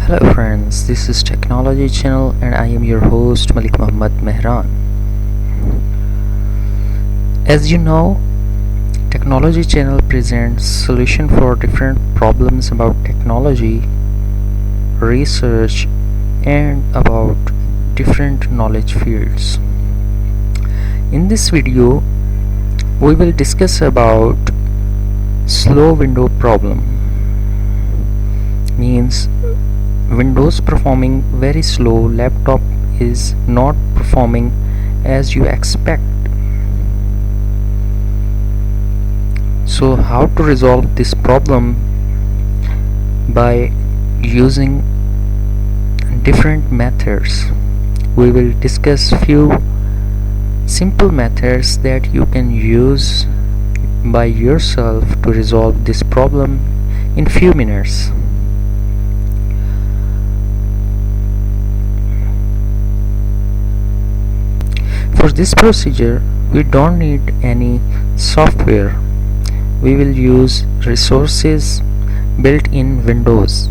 Hello friends, this is Technology Channel and I am your host Malik Muhammad Mehran. As you know, Technology Channel presents solution for different problems about technology, research and about different knowledge fields. In this video, we will discuss about slow window problem. Means Windows performing very slow, laptop is not performing as you expect. So how to resolve this problem? By using different methods. We will discuss few simple methods that you can use by yourself to resolve this problem in few minutes. For this procedure, we don't need any software. We will use resources built in Windows.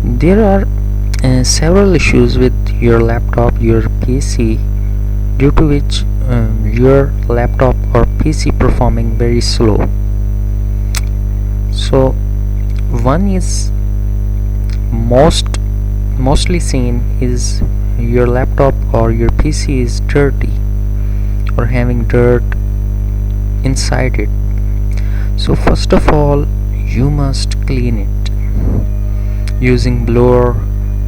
There are several issues with your laptop, your PC, due to which your laptop or PC performing very slow. So one is mostly seen is your laptop or your PC is dirty or having dirt inside it. So first of all, you must clean it using blower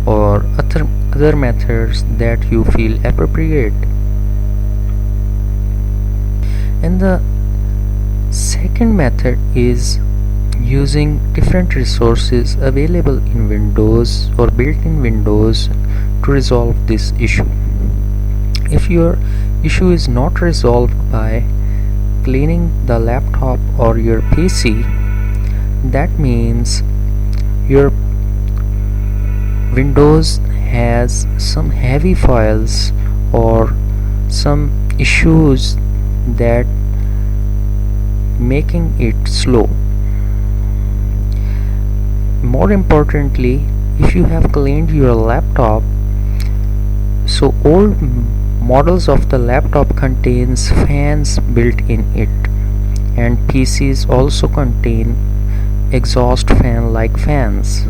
or other methods that you feel appropriate. And the second method is using different resources available in Windows or built in Windows to resolve this issue. If your issue is not resolved by cleaning the laptop or your PC, that means your Windows has some heavy files or some issues that making it slow. More importantly, if you have cleaned your laptop, so old models of the laptop contains fans built in it, and PCs also contain exhaust fan like fans.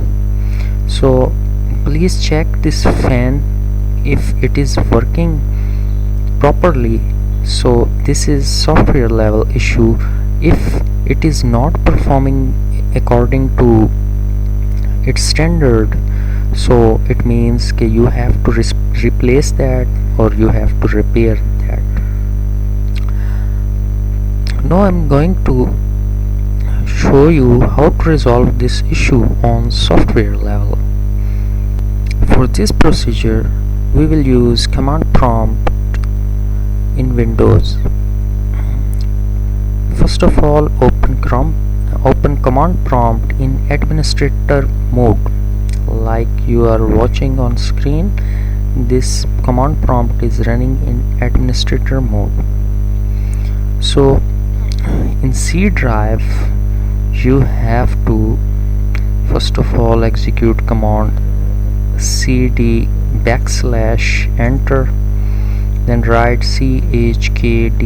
So please check this fan if it is working properly. So this is software level issue. If it is not performing according to its standard, so it means that you have to replace that or you have to repair that. Now I'm going to show you how to resolve this issue on software level. For this procedure, we will use command prompt in Windows. First of all, open command prompt in administrator mode. Like you are watching on screen, this command prompt is running in administrator mode. So in C drive, you have to first of all execute command cd / enter, then write chkdsk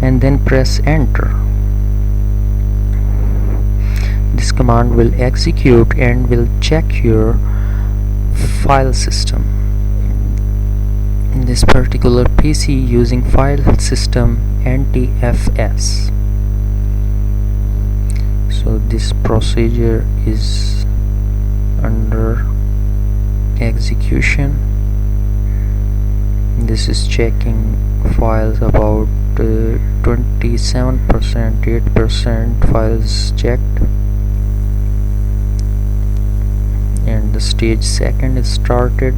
and then press enter. This command will execute and will check your file system. In this particular PC using file system NTFS. So this procedure is under execution. This is checking files about 27%, 8% files checked, and the stage second is started.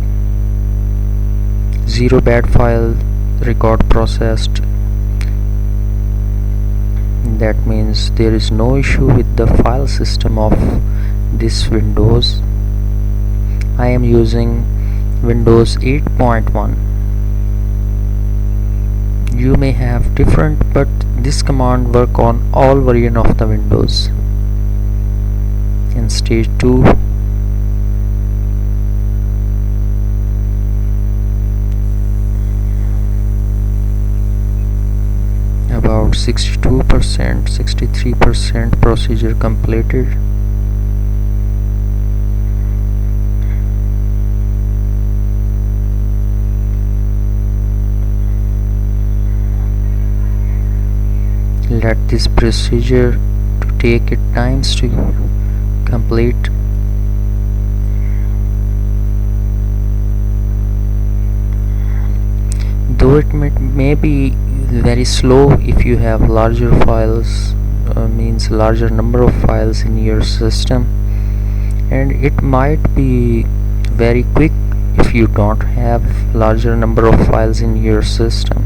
0 bad file record processed. That means there is no issue with the file system of this Windows. I am using Windows 8.1. You may have different, but this command work on all version of the Windows. In stage 2 62%, 63% procedure completed. Let this procedure to take it times to complete. Though it may be very slow if you have larger files, means larger number of files in your system, and it might be very quick if you don't have larger number of files in your system.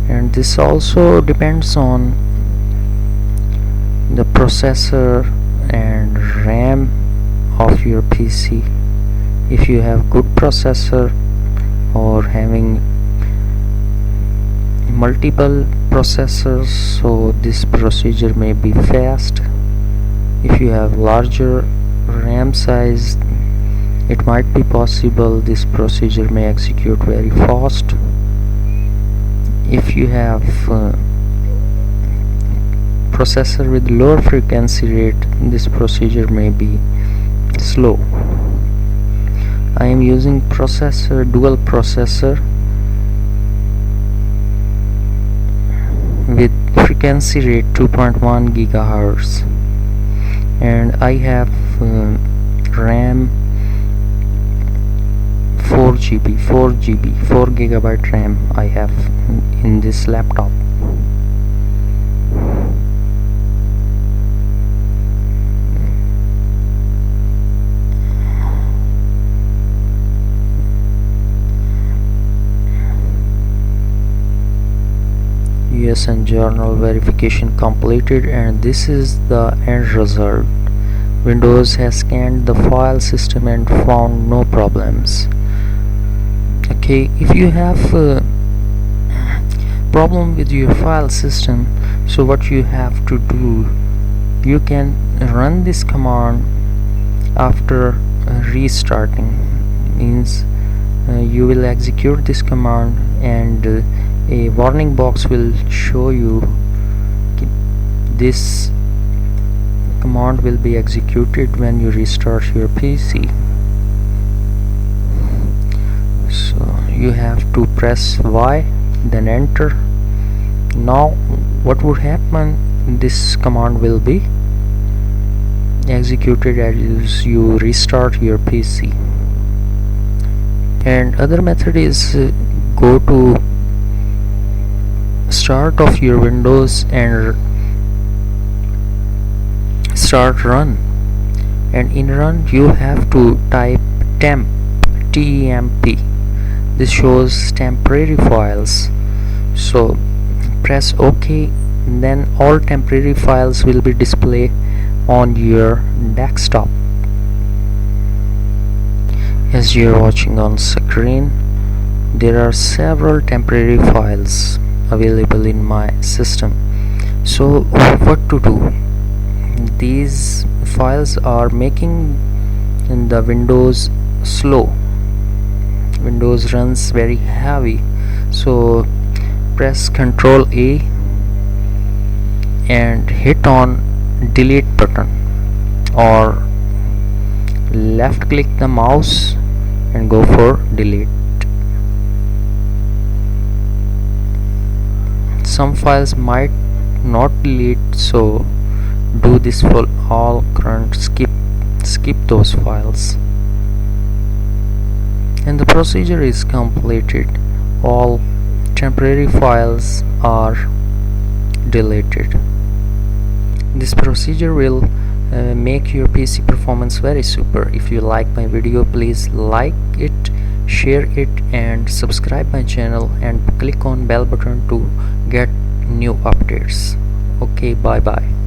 And this also depends on the processor and RAM of your PC. If you have good processor or having multiple processors, so this procedure may be fast. If you have larger RAM size, it might be possible this procedure may execute very fast. If you have processor with lower frequency rate, this procedure may be slow. I am using dual processor with frequency rate 2.1 gigahertz, and I have RAM 4 gigabyte RAM I have in this laptop. US and journal verification completed, and this is the end result. Windows has scanned the file system and found no problems. Okay, if you have a problem with your file system, so what you have to do, you can run this command after restarting. Means you will execute this command, and a warning box will show you this command will be executed when you restart your PC. So you have to press Y, then enter. Now what would happen, this command will be executed as you restart your PC. And other method is go to start of your Windows and start run, and in run you have to type temp, T-E-M-P. This shows temporary files, so press OK, then all temporary files will be displayed on your desktop. As you are watching on screen, there are several temporary files available in my system. So what to do? These files are making the Windows slow. Windows runs very heavy, so press Ctrl A and hit on delete button, or left click the mouse and go for delete. Some files might not delete, so do this for all current, skip those files, and the procedure is completed. All temporary files are deleted. This procedure will make your PC performance very super. If you like my video, please like it, share it, and subscribe my channel, and click on bell button to get new updates. Okay, bye bye.